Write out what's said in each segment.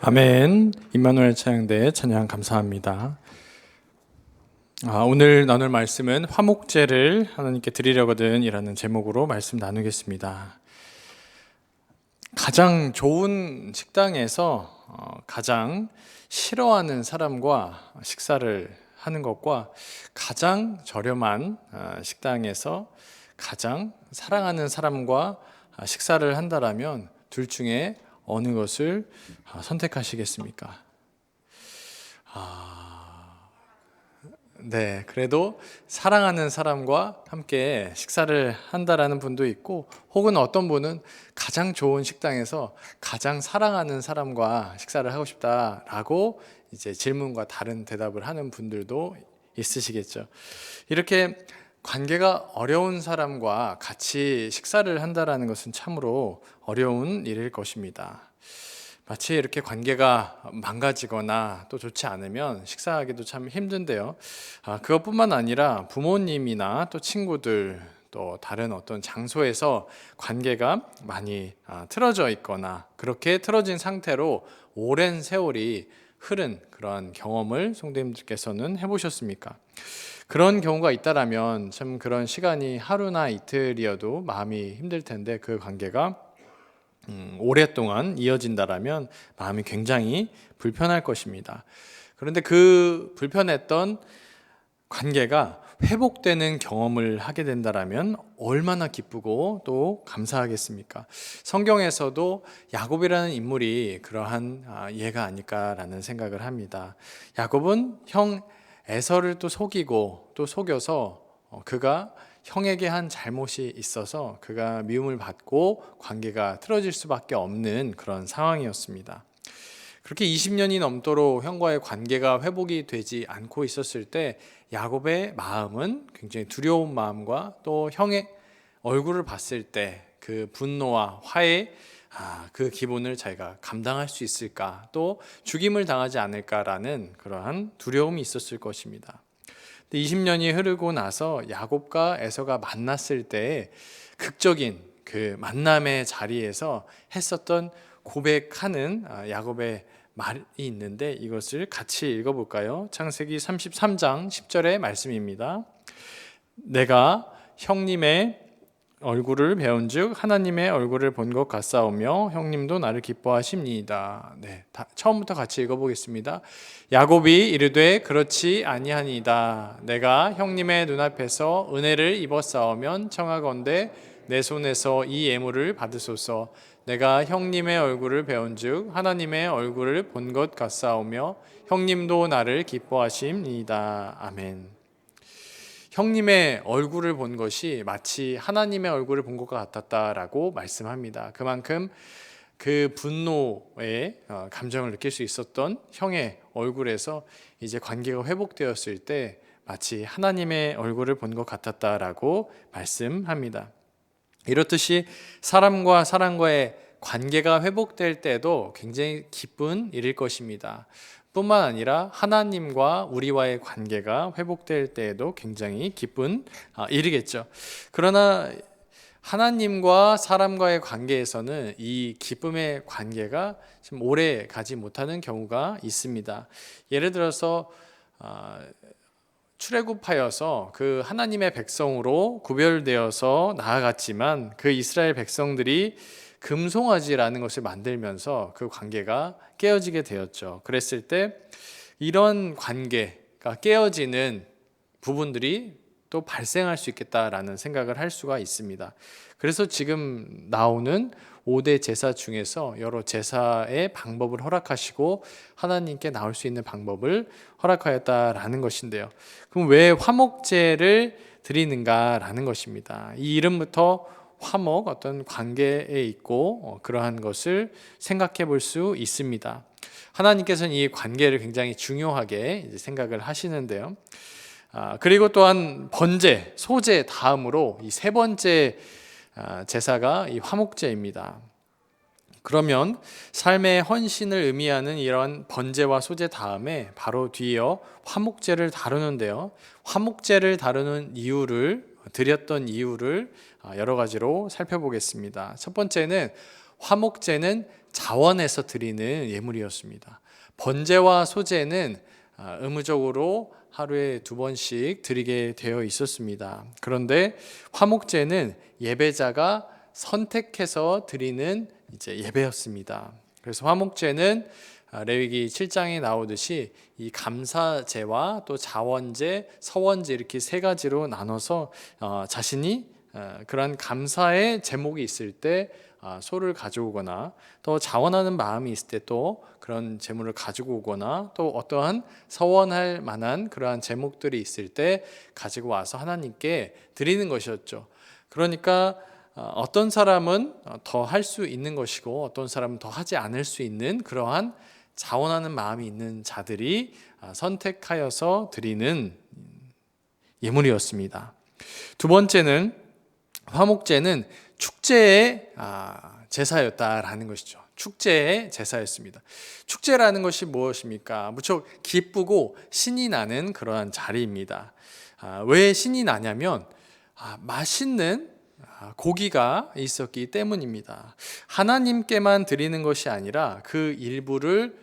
아멘. 임마누엘 찬양대 찬양 감사합니다. 오늘 나눌 말씀은 화목제를 하나님께 드리려거든 이라는 제목으로 말씀 나누겠습니다. 가장 좋은 식당에서 가장 싫어하는 사람과 식사를 하는 것과 가장 저렴한 식당에서 가장 사랑하는 사람과 식사를 한다라면 둘 중에 어느 것을 선택하시겠습니까? 네, 그래도 사랑하는 사람과 함께 식사를 한다라는 분도 있고, 혹은 어떤 분은 가장 좋은 식당에서 가장 사랑하는 사람과 식사를 하고 싶다라고 이제 질문과 다른 대답을 하는 분들도 있으시겠죠. 이렇게 관계가 어려운 사람과 같이 식사를 한다라는 것은 참으로 어려운 일일 것입니다. 마치 이렇게 관계가 망가지거나 또 좋지 않으면 식사하기도 참 힘든데요. 그것뿐만 아니라 부모님이나 또 친구들 또 다른 어떤 장소에서 관계가 많이 틀어져 있거나 그렇게 틀어진 상태로 오랜 세월이 흐른 그런 경험을 성도님들께서는 해보셨습니까? 그런 경우가 있다라면 참 그런 시간이 하루나 이틀이어도 마음이 힘들 텐데, 그 관계가 오랫동안 이어진다라면 마음이 굉장히 불편할 것입니다. 그런데 그 불편했던 관계가 회복되는 경험을 하게 된다라면 얼마나 기쁘고 또 감사하겠습니까? 성경에서도 야곱이라는 인물이 그러한 예가 아닐까라는 생각을 합니다. 야곱은 형 에서를 또 속이고 또 속여서 그가 형에게 한 잘못이 있어서 그가 미움을 받고 관계가 틀어질 수밖에 없는 그런 상황이었습니다. 그렇게 20년이 넘도록 형과의 관계가 회복이 되지 않고 있었을 때 야곱의 마음은 굉장히 두려운 마음과 또 형의 얼굴을 봤을 때 그 분노와 화해, 그 기분을 자기가 감당할 수 있을까, 또 죽임을 당하지 않을까라는 그러한 두려움이 있었을 것입니다. 20년이 흐르고 나서 야곱과 에서가 만났을 때 극적인 그 만남의 자리에서 했었던 고백하는 야곱의 말이 있는데, 이것을 같이 읽어볼까요? 창세기 33장 10절의 말씀입니다. 내가 형님의 얼굴을 배운즉 하나님의 얼굴을 본 것 같사오며 형님도 나를 기뻐하십니이다. 네, 처음부터 같이 읽어보겠습니다. 야곱이 이르되 그렇지 아니하니이다. 내가 형님의 눈앞에서 은혜를 입었사오면 청하건대 내 손에서 이 예물을 받으소서. 내가 형님의 얼굴을 배운즉 하나님의 얼굴을 본 것 같사오며 형님도 나를 기뻐하십니이다. 아멘. 형님의 얼굴을 본 것이 마치 하나님의 얼굴을 본 것과 같았다라고 말씀합니다. 그만큼 그 분노의 감정을 느낄 수 있었던 형의 얼굴에서 이제 관계가 회복되었을 때 마치 하나님의 얼굴을 본 것 같았다라고 말씀합니다. 이렇듯이 사람과 사람과의 관계가 회복될 때도 굉장히 기쁜 일일 것입니다. 뿐만 아니라 하나님과 우리와의 관계가 회복될 때에도 굉장히 기쁜 일이겠죠. 그러나 하나님과 사람과의 관계에서는 이 기쁨의 관계가 좀 오래 가지 못하는 경우가 있습니다. 예를 들어서 출애굽하여서 그 하나님의 백성으로 구별되어서 나아갔지만 그 이스라엘 백성들이 금송아지라는 것을 만들면서 그 관계가 깨어지게 되었죠. 그랬을 때 이런 관계가 깨어지는 부분들이 또 발생할 수 있겠다라는 생각을 할 수가 있습니다. 그래서 지금 나오는 5대 제사 중에서 여러 제사의 방법을 허락하시고 하나님께 나올 수 있는 방법을 허락하였다라는 것인데요. 그럼 왜 화목제를 드리는가라는 것입니다. 이 이름부터 화목, 어떤 관계에 있고 그러한 것을 생각해 볼 수 있습니다. 하나님께서는 이 관계를 굉장히 중요하게 생각을 하시는데요. 그리고 또한 번제, 소제 다음으로 이 세 번째 제사가 이 화목제입니다. 그러면 삶의 헌신을 의미하는 이런 번제와 소제 다음에 바로 뒤이어 화목제를 다루는데요. 화목제를 다루는 이유를, 드렸던 이유를 여러 가지로 살펴보겠습니다. 첫 번째는 화목제는 자원에서 드리는 예물이었습니다. 번제와 소제는 의무적으로 하루에 2번씩 드리게 되어 있었습니다. 그런데 화목제는 예배자가 선택해서 드리는 예배였습니다. 그래서 화목제는 레위기 7장에 나오듯이 이 감사제와 또 자원제, 서원제 이렇게 3가지로 나눠서 자신이 그러한 감사의 제목이 있을 때 소를 가져오거나 또 자원하는 마음이 있을 때 또 그런 제물을 가지고 오거나 또 어떠한 서원할 만한 그러한 제목들이 있을 때 가지고 와서 하나님께 드리는 것이었죠. 그러니까 어떤 사람은 더 할 수 있는 것이고 어떤 사람은 더 하지 않을 수 있는 그러한 자원하는 마음이 있는 자들이 선택하여서 드리는 예물이었습니다. 2번째는 화목제는 축제의 제사였다라는 것이죠. 축제의 제사였습니다. 축제라는 것이 무엇입니까? 무척 기쁘고 신이 나는 그러한 자리입니다. 왜 신이 나냐면 맛있는 고기가 있었기 때문입니다. 하나님께만 드리는 것이 아니라 그 일부를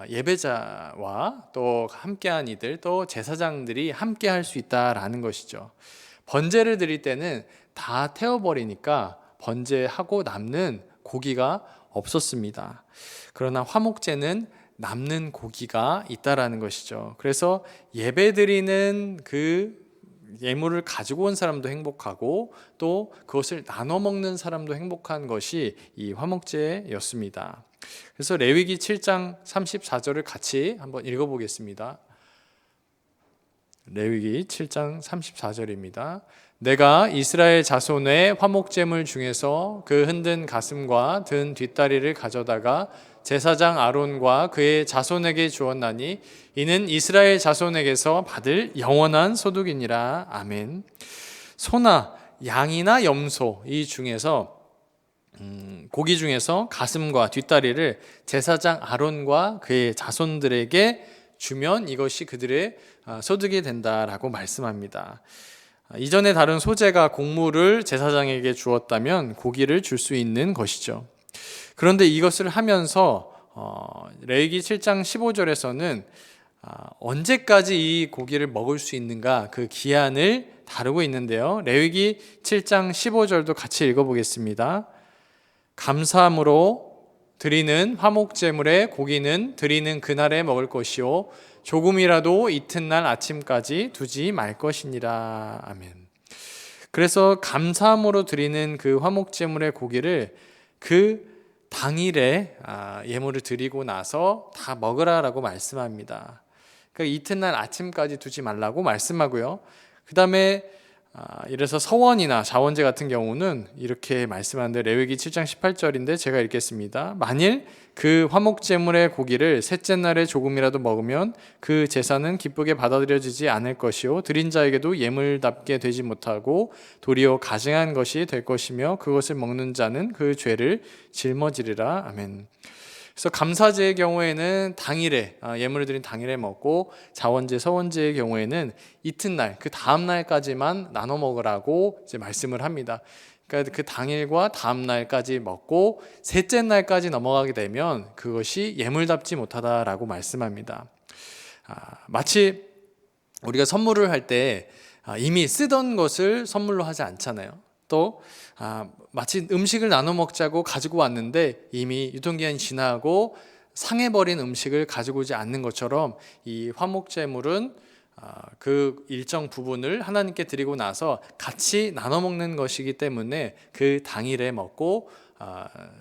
예배자와 또 함께한 이들 또 제사장들이 함께 할 수 있다라는 것이죠. 번제를 드릴 때는 다 태워버리니까 번제하고 남는 고기가 없었습니다. 그러나 화목제는 남는 고기가 있다라는 것이죠. 그래서 예배드리는 그 예물을 가지고 온 사람도 행복하고 또 그것을 나눠 먹는 사람도 행복한 것이 이 화목제였습니다. 그래서 레위기 7장 34절을 같이 한번 읽어보겠습니다. 레위기 7장 34절입니다. 내가 이스라엘 자손의 화목제물 중에서 그 흔든 가슴과 든 뒷다리를 가져다가 제사장 아론과 그의 자손에게 주었나니 이는 이스라엘 자손에게서 받을 영원한 소득이니라. 아멘. 소나 양이나 염소 이 중에서 고기 중에서 가슴과 뒷다리를 제사장 아론과 그의 자손들에게 주면 이것이 그들의 소득이 된다라고 말씀합니다. 이전에 다른 소재가 곡물을 제사장에게 주었다면 고기를 줄 수 있는 것이죠. 그런데 이것을 하면서 레위기 7장 15절에서는 언제까지 이 고기를 먹을 수 있는가 그 기한을 다루고 있는데요. 레위기 7장 15절도 같이 읽어보겠습니다. 감사함으로 드리는 화목제물의 고기는 드리는 그날에 먹을 것이요 조금이라도 이튿날 아침까지 두지 말 것이니라. 아멘. 그래서 감사함으로 드리는 그 화목제물의 고기를 그 당일에 예물을 드리고 나서 다 먹으라라고 말씀합니다. 그러니까 이튿날 아침까지 두지 말라고 말씀하고요. 그 다음에 이래서 서원이나 자원제 같은 경우는 이렇게 말씀하는데 레위기 7장 18절인데 제가 읽겠습니다. 만일 그 화목제물의 고기를 셋째 날에 조금이라도 먹으면 그 제사는 기쁘게 받아들여지지 않을 것이요 드린 자에게도 예물답게 되지 못하고 도리어 가증한 것이 될 것이며 그것을 먹는 자는 그 죄를 짊어지리라. 아멘. 그래서 감사제의 경우에는 당일에 예물을 드린 당일에 먹고 자원제, 서원제의 경우에는 이튿날 그 다음 날까지만 나눠 먹으라고 이제 말씀을 합니다. 그러니까 그 당일과 다음 날까지 먹고 셋째 날까지 넘어가게 되면 그것이 예물답지 못하다라고 말씀합니다. 마치 우리가 선물을 할 때 이미 쓰던 것을 선물로 하지 않잖아요. 또 마치 음식을 나눠 먹자고 가지고 왔는데 이미 유통기한이 지나고 상해버린 음식을 가지고 오지 않는 것처럼 이 화목제물은 그 일정 부분을 하나님께 드리고 나서 같이 나눠 먹는 것이기 때문에 그 당일에 먹고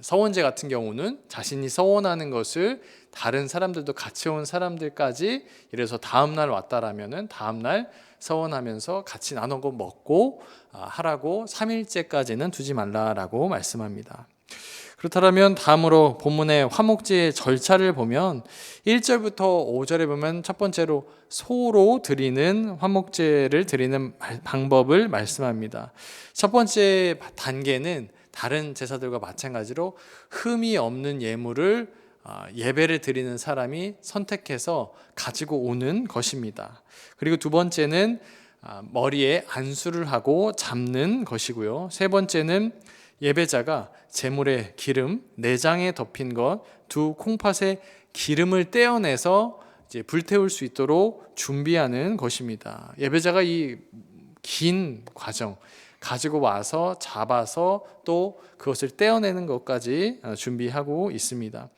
서원제 같은 경우는 자신이 서원하는 것을 다른 사람들도 같이 온 사람들까지 이래서 다음날 왔다라면은 다음날 서원하면서 같이 나눠 먹고 하라고 3일째까지는 두지 말라라고 말씀합니다. 그렇다면 다음으로 본문의 화목제의 절차를 보면 1절부터 5절에 보면 첫 번째로 소로 드리는 화목제를 드리는 방법을 말씀합니다. 첫 번째 단계는 다른 제사들과 마찬가지로 흠이 없는 예물을 예배를 드리는 사람이 선택해서 가지고 오는 것입니다. 그리고 두 번째는 머리에 안수를 하고 잡는 것이고요. 세 번째는 예배자가 제물의 기름 4장에 덮인 것 2 콩팥의 기름을 떼어내서 이제 불태울 수 있도록 준비하는 것입니다. 예배자가 이 긴 과정 가지고 와서 잡아서 또 그것을 떼어내는 것까지 준비하고 있습니다.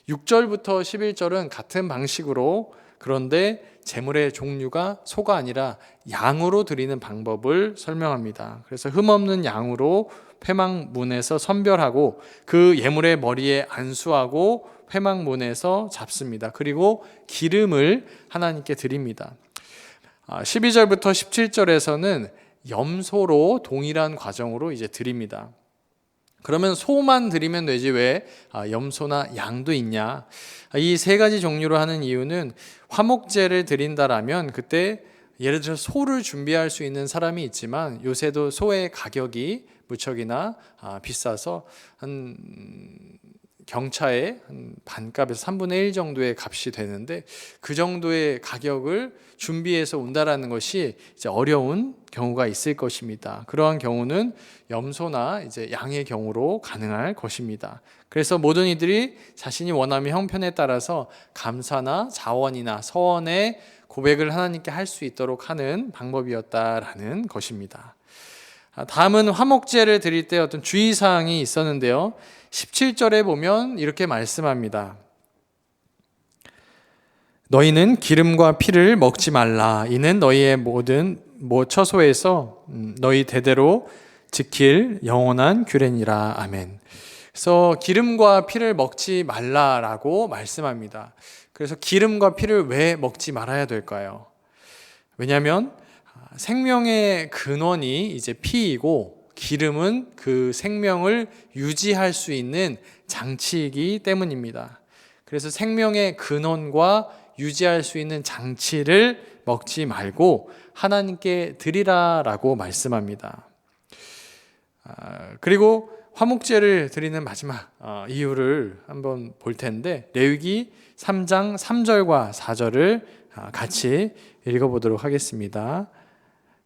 6절부터 11절은 같은 방식으로, 그런데 제물의 종류가 소가 아니라 양으로 드리는 방법을 설명합니다. 그래서 흠없는 양으로 회막문에서 선별하고 그 예물의 머리에 안수하고 회막문에서 잡습니다. 그리고 기름을 하나님께 드립니다. 12절부터 17절에서는 염소로 동일한 과정으로 이제 드립니다. 그러면 소만 드리면 되지 왜 염소나 양도 있냐? 이 3가지 종류로 하는 이유는 화목제를 드린다라면 그때 예를 들어 소를 준비할 수 있는 사람이 있지만 요새도 소의 가격이 무척이나 비싸서 한 경차의 한 반값에서 3분의 1 정도의 값이 되는데 그 정도의 가격을 준비해서 온다라는 것이 이제 어려운 경우가 있을 것입니다. 그러한 경우는 염소나 이제 양의 경우로 가능할 것입니다. 그래서 모든 이들이 자신이 원하는 형편에 따라서 감사나 자원이나 서원의 고백을 하나님께 할 수 있도록 하는 방법이었다라는 것입니다. 다음은 화목제를 드릴 때 어떤 주의사항이 있었는데요. 17절에 보면 이렇게 말씀합니다. 너희는 기름과 피를 먹지 말라. 이는 너희의 모든 처소에서 너희 대대로 지킬 영원한 규례니라. 아멘. 그래서 기름과 피를 먹지 말라라고 말씀합니다. 그래서 기름과 피를 왜 먹지 말아야 될까요? 왜냐하면 생명의 근원이 이제 피이고 기름은 그 생명을 유지할 수 있는 장치이기 때문입니다. 그래서 생명의 근원과 유지할 수 있는 장치를 먹지 말고 하나님께 드리라라고 말씀합니다. 그리고 화목제를 드리는 마지막 이유를 한번 볼 텐데 레위기 3장 3절과 4절을 같이 읽어보도록 하겠습니다.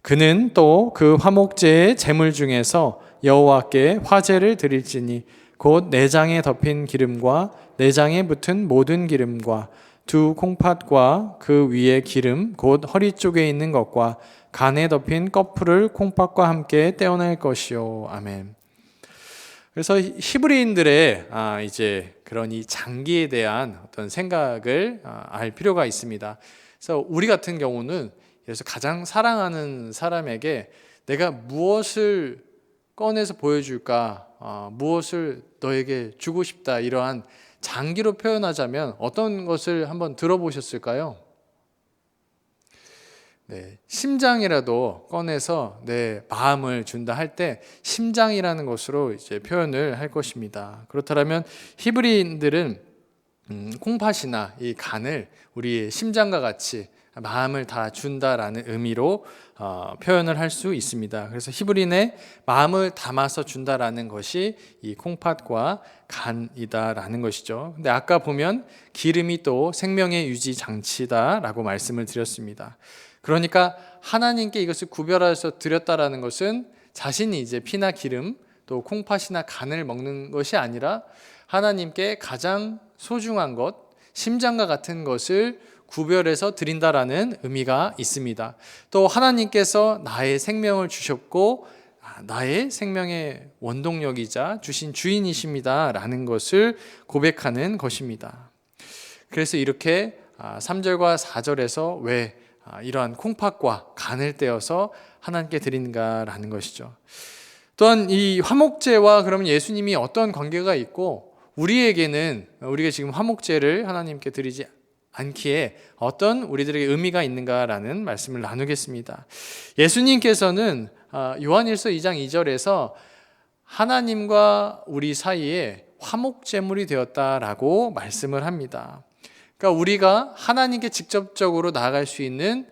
그는 또 그 화목제의 제물 중에서 여호와께 화제를 드릴지니 곧 내장에 덮인 기름과 내장에 붙은 모든 기름과 2 콩팥과 그 위에 기름 곧 허리 쪽에 있는 것과 간에 덮인 꺼풀을 콩팥과 함께 떼어낼 것이요. 아멘. 그래서 히브리인들의 이제 그런 이 장기에 대한 어떤 생각을 알 필요가 있습니다. 그래서 우리 같은 경우는 그래서 가장 사랑하는 사람에게 내가 무엇을 꺼내서 보여줄까, 무엇을 너에게 주고 싶다, 이러한 장기로 표현하자면 어떤 것을 한번 들어보셨을까요? 네, 심장이라도 꺼내서 내 마음을 준다 할 때 심장이라는 것으로 이제 표현을 할 것입니다. 그렇다면 히브리인들은 콩팥이나 이 간을 우리 심장과 같이 마음을 다 준다라는 의미로 표현을 할 수 있습니다. 그래서 히브리인의 마음을 담아서 준다라는 것이 이 콩팥과 간이다라는 것이죠. 근데 아까 보면 기름이 또 생명의 유지 장치다라고 말씀을 드렸습니다. 그러니까 하나님께 이것을 구별해서 드렸다라는 것은 자신이 이제 피나 기름 또 콩팥이나 간을 먹는 것이 아니라 하나님께 가장 소중한 것, 심장과 같은 것을 구별해서 드린다라는 의미가 있습니다. 또 하나님께서 나의 생명을 주셨고 나의 생명의 원동력이자 주신 주인이십니다라는 것을 고백하는 것입니다. 그래서 이렇게 3절과 4절에서 왜 이러한 콩팥과 간을 떼어서 하나님께 드리는가라는 것이죠. 또한 이 화목제와 그러면 예수님이 어떤 관계가 있고 우리에게는 우리가 지금 화목제를 하나님께 드리지 않기에 어떤 우리들에게 의미가 있는가라는 말씀을 나누겠습니다. 예수님께서는 요한일서 2장 2절에서 하나님과 우리 사이에 화목제물이 되었다라고 말씀을 합니다. 그러니까 우리가 하나님께 직접적으로 나아갈 수 있는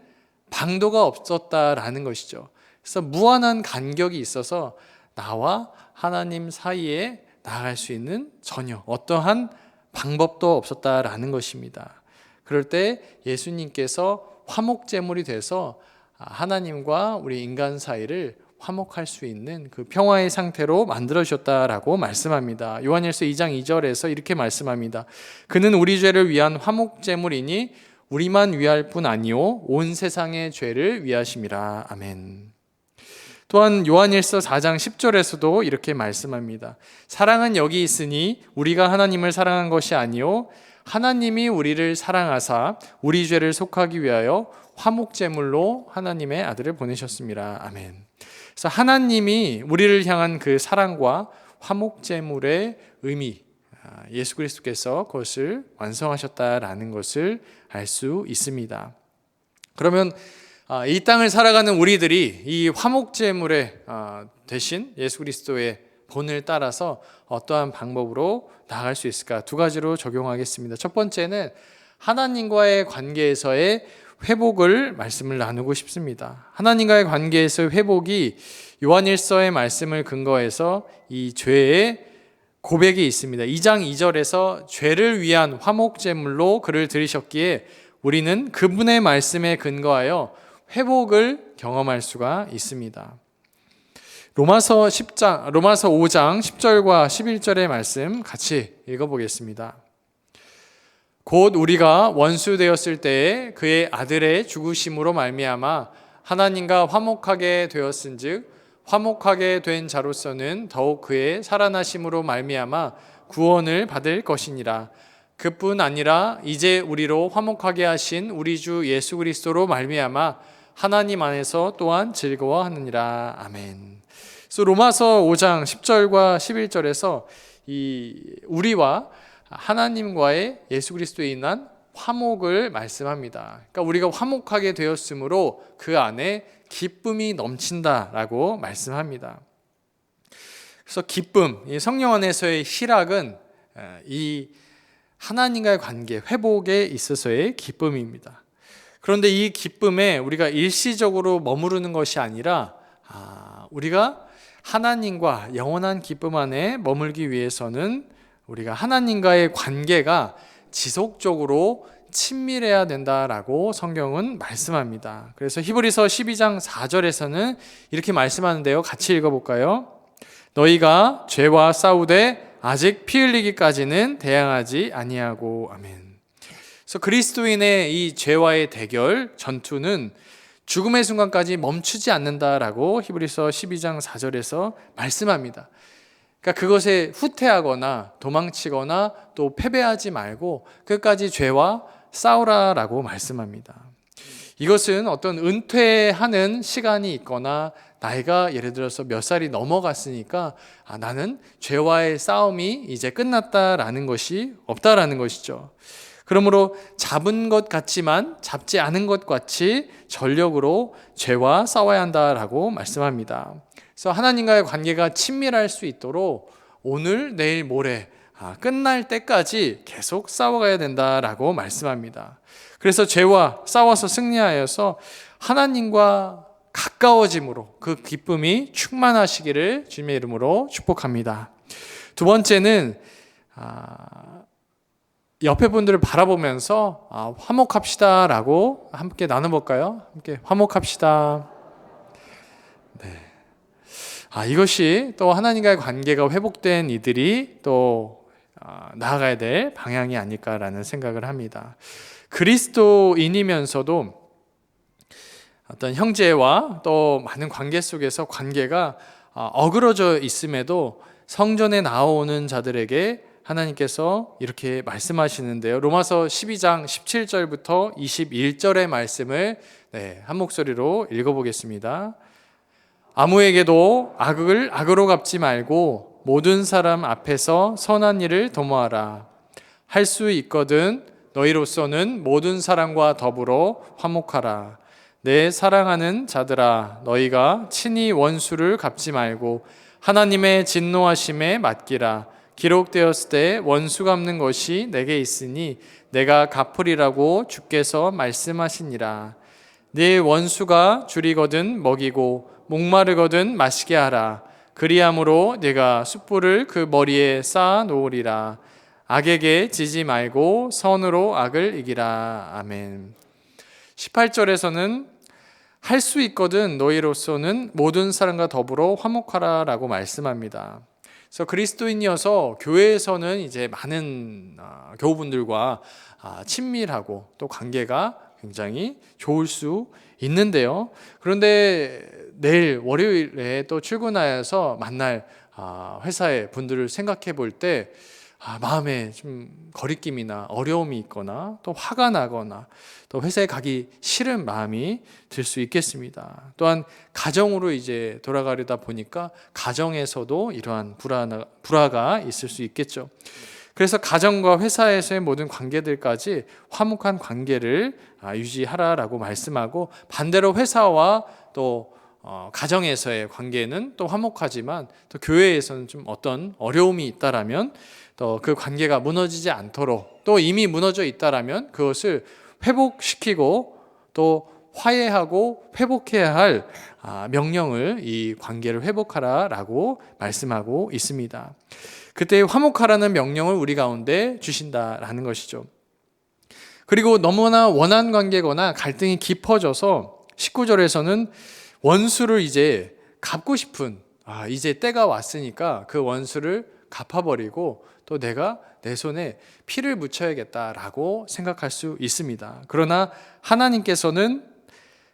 방도가 없었다라는 것이죠. 그래서 무한한 간격이 있어서 나와 하나님 사이에 나아갈 수 있는 전혀 어떠한 방법도 없었다라는 것입니다. 그럴 때 예수님께서 화목제물이 돼서 하나님과 우리 인간 사이를 화목할 수 있는 그 평화의 상태로 만들어 주셨다라고 말씀합니다. 요한일서 2장 2절에서 이렇게 말씀합니다. 그는 우리 죄를 위한 화목제물이니 우리만 위할 뿐 아니요 온 세상의 죄를 위하심이라. 아멘. 또한 요한일서 4장 10절에서도 이렇게 말씀합니다. 사랑은 여기 있으니 우리가 하나님을 사랑한 것이 아니요 하나님이 우리를 사랑하사 우리 죄를 속하기 위하여 화목제물로 하나님의 아들을 보내셨습니다. 아멘. 그래서 하나님이 우리를 향한 그 사랑과 화목제물의 의미, 예수 그리스도께서 그것을 완성하셨다라는 것을 알 수 있습니다. 그러면 이 땅을 살아가는 우리들이 이 화목제물의 대신 예수 그리스도의 본을 따라서 어떠한 방법으로 나아갈 수 있을까? 두 가지로 적용하겠습니다. 첫 번째는 하나님과의 관계에서의 회복을 말씀을 나누고 싶습니다. 하나님과의 관계에서의 회복이 요한일서의 말씀을 근거해서 이 죄의 고백이 있습니다. 2장 2절에서 죄를 위한 화목제물로 그를 들이셨기에 우리는 그분의 말씀에 근거하여 회복을 경험할 수가 있습니다. 로마서 5장 10절과 11절의 말씀 같이 읽어보겠습니다. 곧 우리가 원수 되었을 때에 그의 아들의 죽으심으로 말미암아 하나님과 화목하게 되었은즉 화목하게 된 자로서는 더욱 그의 살아나심으로 말미암아 구원을 받을 것이니라. 그뿐 아니라 이제 우리로 화목하게 하신 우리 주 예수 그리스도로 말미암아 하나님 안에서 또한 즐거워하느니라. 아멘. 그래서 로마서 5장 10절과 11절에서 이 우리와 하나님과의 예수 그리스도에 인한 화목을 말씀합니다. 그러니까 우리가 화목하게 되었으므로 그 안에 기쁨이 넘친다라고 말씀합니다. 그래서 기쁨, 이 성령 안에서의 희락은 이 하나님과의 관계, 회복에 있어서의 기쁨입니다. 그런데 이 기쁨에 우리가 일시적으로 머무르는 것이 아니라 우리가 하나님과 영원한 기쁨 안에 머물기 위해서는 우리가 하나님과의 관계가 지속적으로 친밀해야 된다라고 성경은 말씀합니다. 그래서 히브리서 12장 4절에서는 이렇게 말씀하는데요. 같이 읽어볼까요? 너희가 죄와 싸우되 아직 피 흘리기까지는 대항하지 아니하고. 아멘. 그래서 그리스도인의 이 죄와의 대결, 전투는 죽음의 순간까지 멈추지 않는다라고 히브리서 12장 4절에서 말씀합니다. 그러니까 그것에 후퇴하거나 도망치거나 또 패배하지 말고 끝까지 죄와 싸우라라고 말씀합니다. 이것은 어떤 은퇴하는 시간이 있거나 나이가 예를 들어서 몇 살이 넘어갔으니까 나는 죄와의 싸움이 이제 끝났다라는 것이 없다라는 것이죠. 그러므로 잡은 것 같지만 잡지 않은 것 같이 전력으로 죄와 싸워야 한다라고 말씀합니다. 그래서 하나님과의 관계가 친밀할 수 있도록 오늘, 내일, 모레 끝날 때까지 계속 싸워가야 된다라고 말씀합니다. 그래서 죄와 싸워서 승리하여서 하나님과 가까워짐으로 그 기쁨이 충만하시기를 주님의 이름으로 축복합니다. 두 번째는 옆에 분들을 바라보면서 화목합시다라고 함께 나눠볼까요? 함께 화목합시다. 네. 이것이 또 하나님과의 관계가 회복된 이들이 또 나아가야 될 방향이 아닐까라는 생각을 합니다. 그리스도인이면서도 어떤 형제와 또 많은 관계 속에서 관계가 어그러져 있음에도 성전에 나오는 자들에게 하나님께서 이렇게 말씀하시는데요. 로마서 12장 17절부터 21절의 말씀을 한 목소리로 읽어보겠습니다. 아무에게도 악을 악으로 갚지 말고 모든 사람 앞에서 선한 일을 도모하라. 할 수 있거든 너희로서는 모든 사람과 더불어 화목하라. 내 사랑하는 자들아, 너희가 친히 원수를 갚지 말고 하나님의 진노하심에 맡기라. 기록되었을 때 원수 갚는 것이 내게 있으니 내가 갚으리라고 주께서 말씀하시니라. 네 원수가 줄이거든 먹이고 목마르거든 마시게 하라. 그리함으로 네가 숯불을 그 머리에 쌓아 놓으리라. 악에게 지지 말고 선으로 악을 이기라. 아멘. 18절에서는 할 수 있거든 너희로서는 모든 사람과 더불어 화목하라라고 말씀합니다. 그래서 그리스도인이어서 교회에서는 이제 많은 교우분들과 친밀하고 또 관계가 굉장히 좋을 수 있는데요. 그런데 내일 월요일에 또 출근하여서 만날 회사의 분들을 생각해 볼 때 마음에 좀 거리낌이나 어려움이 있거나 또 화가 나거나 또 회사에 가기 싫은 마음이 들 수 있겠습니다. 또한 가정으로 이제 돌아가려다 보니까 가정에서도 이러한 불화가 있을 수 있겠죠. 그래서 가정과 회사에서의 모든 관계들까지 화목한 관계를 유지하라라고 말씀하고, 반대로 회사와 또 가정에서의 관계는 또 화목하지만 또 교회에서는 좀 어떤 어려움이 있다라면 또 그 관계가 무너지지 않도록, 또 이미 무너져 있다라면 그것을 회복시키고 또 화해하고 회복해야 할 명령을, 이 관계를 회복하라라고 말씀하고 있습니다. 그때 화목하라는 명령을 우리 가운데 주신다라는 것이죠. 그리고 너무나 원한 관계거나 갈등이 깊어져서 19절에서는 원수를 이제 갚고 싶은, 이제 때가 왔으니까 그 원수를 갚아버리고 또 내가 내 손에 피를 묻혀야겠다라고 생각할 수 있습니다. 그러나 하나님께서는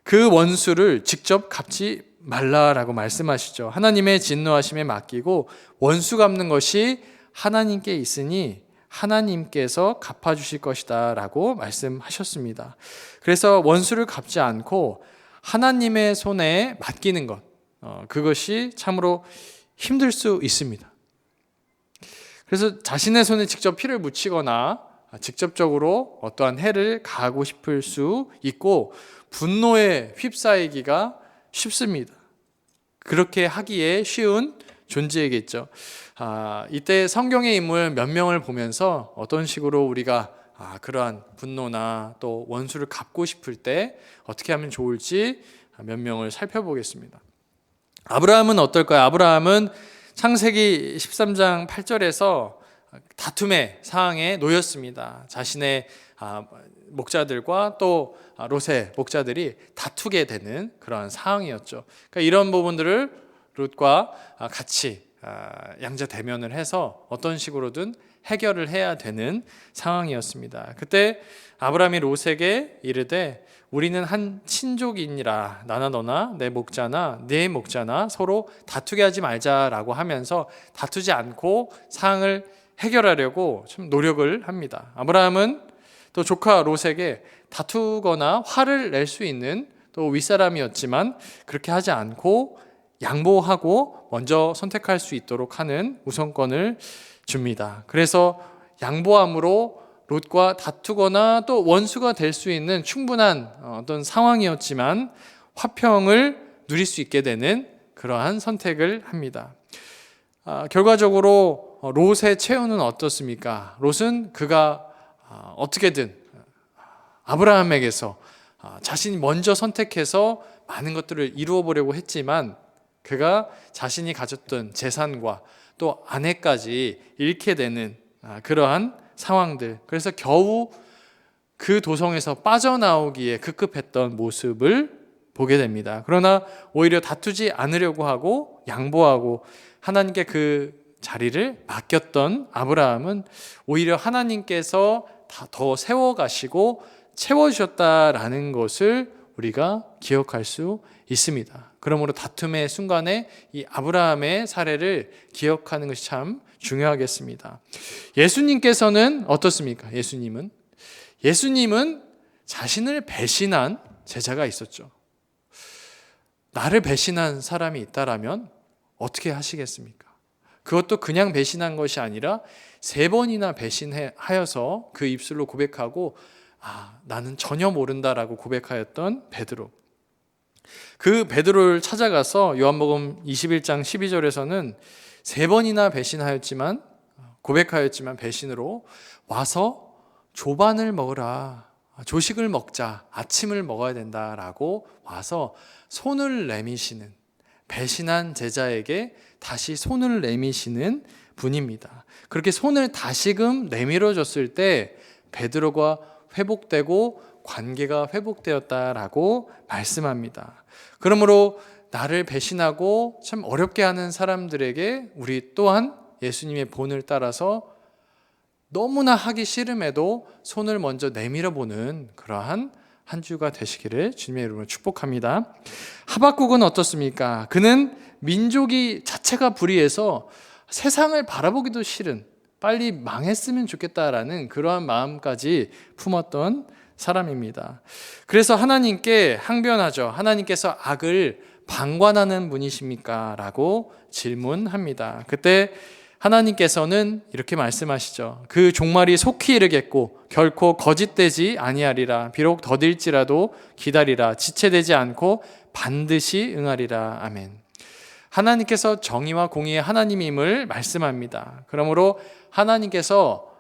그 원수를 직접 갚지 말라라고 말씀하시죠. 하나님의 진노하심에 맡기고 원수 갚는 것이 하나님께 있으니 하나님께서 갚아주실 것이다 라고 말씀하셨습니다. 그래서 원수를 갚지 않고 하나님의 손에 맡기는 것, 그것이 참으로 힘들 수 있습니다. 그래서 자신의 손에 직접 피를 묻히거나 직접적으로 어떠한 해를 가하고 싶을 수 있고 분노에 휩싸이기가 쉽습니다. 그렇게 하기에 쉬운 존재이겠죠. 이때 성경의 인물 몇 명을 보면서 어떤 식으로 우리가 그러한 분노나 또 원수를 갚고 싶을 때 어떻게 하면 좋을지 몇 명을 살펴보겠습니다. 아브라함은 어떨까요? 아브라함은 창세기 13장 8절에서 다툼의 상황에 놓였습니다. 자신의 목자들과 또 롯의 목자들이 다투게 되는 그런 상황이었죠. 그러니까 이런 부분들을 롯과 같이 양자 대면을 해서 어떤 식으로든 해결을 해야 되는 상황이었습니다. 그때 아브라함이 롯에게 이르되 우리는 한 친족이니라, 나나 너나 내 목자나 네 목자나 서로 다투게 하지 말자라고 하면서 다투지 않고 상황을 해결하려고 좀 노력을 합니다. 아브라함은 또 조카 롯에게 다투거나 화를 낼 수 있는 또 윗사람이었지만 그렇게 하지 않고 양보하고 먼저 선택할 수 있도록 하는 우선권을 줍니다. 그래서 양보함으로 롯과 다투거나 또 원수가 될 수 있는 충분한 어떤 상황이었지만 화평을 누릴 수 있게 되는 그러한 선택을 합니다. 결과적으로 롯의 최후는 어떻습니까? 롯은 그가 어떻게든 아브라함에게서 자신이 먼저 선택해서 많은 것들을 이루어 보려고 했지만 그가 자신이 가졌던 재산과 또 아내까지 잃게 되는 그러한 상황들, 그래서 겨우 그 도성에서 빠져나오기에 급급했던 모습을 보게 됩니다. 그러나 오히려 다투지 않으려고 하고 양보하고 하나님께 그 자리를 맡겼던 아브라함은 오히려 하나님께서 더 세워가시고 채워주셨다라는 것을 우리가 기억할 수 있습니다. 그러므로 다툼의 순간에 이 아브라함의 사례를 기억하는 것이 참 중요하겠습니다. 예수님께서는 어떻습니까? 예수님은 자신을 배신한 제자가 있었죠. 나를 배신한 사람이 있다라면 어떻게 하시겠습니까? 그것도 그냥 배신한 것이 아니라 3번이나 배신하여서 그 입술로 고백하고 나는 전혀 모른다라고 고백하였던 베드로. 그 베드로를 찾아가서 요한복음 21장 12절에서는 3번이나 배신하였지만 고백하였지만 배신으로 와서 조반을 먹으라, 조식을 먹자, 아침을 먹어야 된다라고 와서 손을 내미시는, 배신한 제자에게 다시 손을 내미시는 분입니다. 그렇게 손을 다시금 내밀어 줬을 때 베드로가 회복되고 관계가 회복되었다라고 말씀합니다. 그러므로 나를 배신하고 참 어렵게 하는 사람들에게 우리 또한 예수님의 본을 따라서 너무나 하기 싫음에도 손을 먼저 내밀어 보는 그러한 한 주가 되시기를 주님의 이름으로 축복합니다. 하박국은 어떻습니까? 그는 민족이 자체가 불의해서 세상을 바라보기도 싫은, 빨리 망했으면 좋겠다라는 그러한 마음까지 품었던 사람입니다. 그래서 하나님께 항변하죠. 하나님께서 악을 방관하는 분이십니까? 라고 질문합니다. 그때 하나님께서는 이렇게 말씀하시죠. 그 종말이 속히 이르겠고 결코 거짓되지 아니하리라. 비록 더딜지라도 기다리라. 지체되지 않고 반드시 응하리라. 아멘. 하나님께서 정의와 공의의 하나님임을 말씀합니다. 그러므로 하나님께서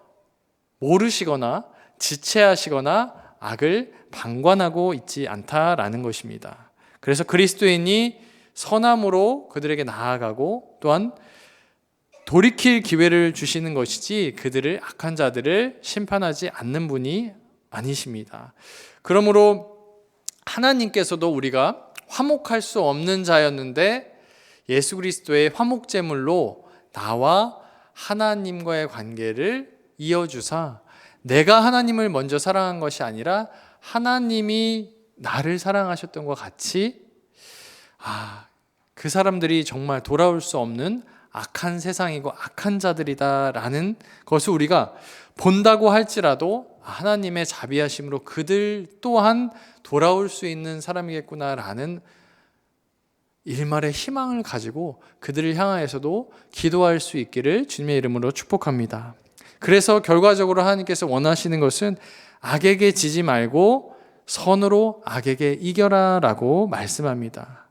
모르시거나 지체하시거나 악을 방관하고 있지 않다라는 것입니다. 그래서 그리스도인이 선함으로 그들에게 나아가고 또한 돌이킬 기회를 주시는 것이지 그들을 악한 자들을 심판하지 않는 분이 아니십니다. 그러므로 하나님께서도 우리가 화목할 수 없는 자였는데 예수 그리스도의 화목제물로 나와 하나님과의 관계를 이어주사 내가 하나님을 먼저 사랑한 것이 아니라 하나님이 나를 사랑하셨던 것 같이 그 사람들이 정말 돌아올 수 없는 악한 세상이고 악한 자들이다라는 것을 우리가 본다고 할지라도 하나님의 자비하심으로 그들 또한 돌아올 수 있는 사람이겠구나라는 일말의 희망을 가지고 그들을 향하여서도 기도할 수 있기를 주님의 이름으로 축복합니다. 그래서 결과적으로 하나님께서 원하시는 것은 악에게 지지 말고 선으로 악에게 이겨라 라고 말씀합니다.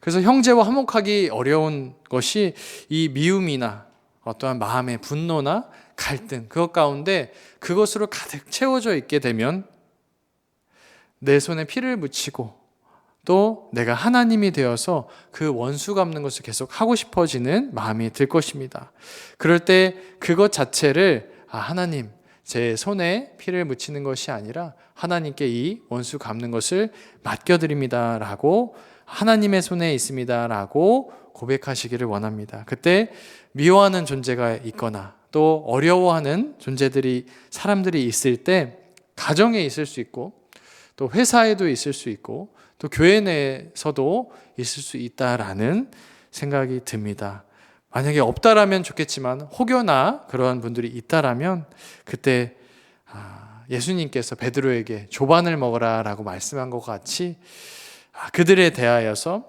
그래서 형제와 화목하기 어려운 것이 이 미움이나 어떠한 마음의 분노나 갈등, 그것 가운데 그것으로 가득 채워져 있게 되면 내 손에 피를 묻히고 또 내가 하나님이 되어서 그 원수 갚는 것을 계속 하고 싶어지는 마음이 들 것입니다. 그럴 때 그것 자체를 하나님, 제 손에 피를 묻히는 것이 아니라 하나님께 이 원수 갚는 것을 맡겨드립니다 라고 하나님의 손에 있습니다 라고 고백하시기를 원합니다. 그때 미워하는 존재가 있거나 또 어려워하는 사람들이 있을 때 가정에 있을 수 있고 또 회사에도 있을 수 있고 또 교회 내에서도 있을 수 있다라는 생각이 듭니다. 만약에 없다라면 좋겠지만 혹여나 그러한 분들이 있다라면 그때 예수님께서 베드로에게 조반을 먹어라 라고 말씀한 것 같이 그들에 대하여서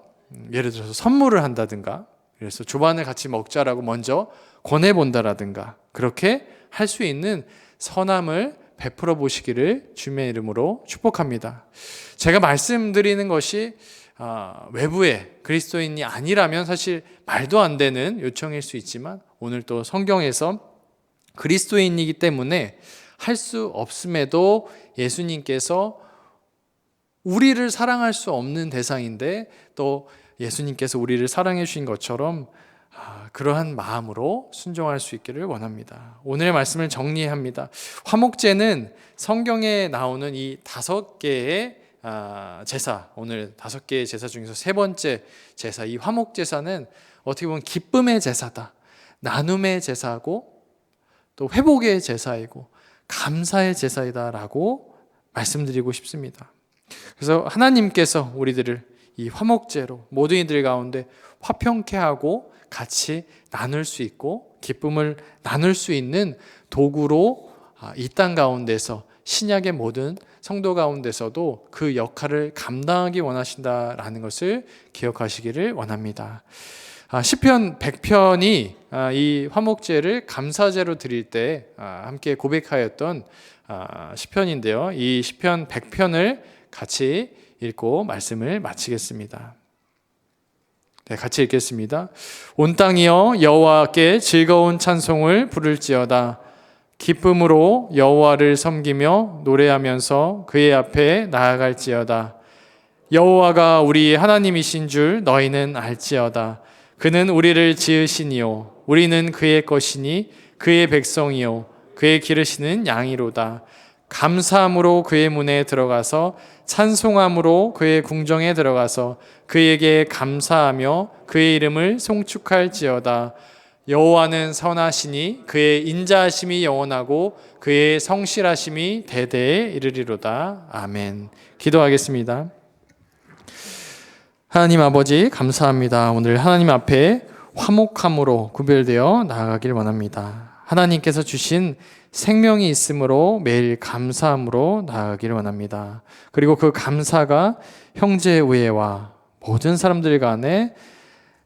예를 들어서 선물을 한다든가 그래서 조반을 같이 먹자라고 먼저 권해본다라든가 그렇게 할 수 있는 선함을 베풀어 보시기를 주님의 이름으로 축복합니다. 제가 말씀드리는 것이 외부의 그리스도인이 아니라면 사실 말도 안 되는 요청일 수 있지만 오늘 또 성경에서 그리스도인이기 때문에 할 수 없음에도 예수님께서 우리를 사랑할 수 없는 대상인데 또 예수님께서 우리를 사랑해 주신 것처럼 그러한 마음으로 순종할 수 있기를 원합니다. 오늘의 말씀을 정리합니다. 화목제는 성경에 나오는 이 5개의 제사, 오늘 5개의 제사 중에서 3번째 제사, 이 화목제사는 어떻게 보면 기쁨의 제사다, 나눔의 제사고 또 회복의 제사이고 감사의 제사이다라고 말씀드리고 싶습니다. 그래서 하나님께서 우리들을 이 화목제로 모든 이들 가운데 화평케 하고 같이 나눌 수 있고 기쁨을 나눌 수 있는 도구로 이 땅 가운데서 신약의 모든 성도 가운데서도 그 역할을 감당하기 원하신다라는 것을 기억하시기를 원합니다. 시편 100편이 이 화목제를 감사제로 드릴 때 함께 고백하였던 시편인데요. 이 시편 100편을 같이 읽고 말씀을 마치겠습니다. 네, 같이 읽겠습니다. 온 땅이여 여호와께 즐거운 찬송을 부를지어다. 기쁨으로 여호와를 섬기며 노래하면서 그의 앞에 나아갈지어다. 여호와가 우리 하나님이신 줄 너희는 알지어다. 그는 우리를 지으시니요 우리는 그의 것이니 그의 백성이요 그의 기르시는 양이로다. 감사함으로 그의 문에 들어가서 찬송함으로 그의 궁정에 들어가서 그에게 감사하며 그의 이름을 송축할지어다. 여호와는 선하시니 그의 인자하심이 영원하고 그의 성실하심이 대대에 이르리로다. 아멘. 기도하겠습니다. 하나님 아버지 감사합니다. 오늘 하나님 앞에 화목함으로 구별되어 나아가길 원합니다. 하나님께서 주신 생명이 있으므로 매일 감사함으로 나아가길 원합니다. 그리고 그 감사가 형제 우애와 모든 사람들 간에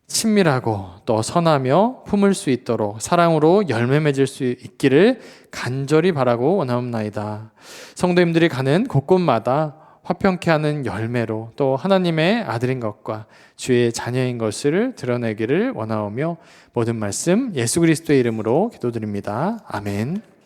친밀하고 또 선하며 품을 수 있도록 사랑으로 열매 맺을 수 있기를 간절히 바라고 원하옵나이다. 성도님들이 가는 곳곳마다 화평케 하는 열매로 또 하나님의 아들인 것과 주의 자녀인 것을 드러내기를 원하오며 모든 말씀 예수 그리스도의 이름으로 기도드립니다. 아멘.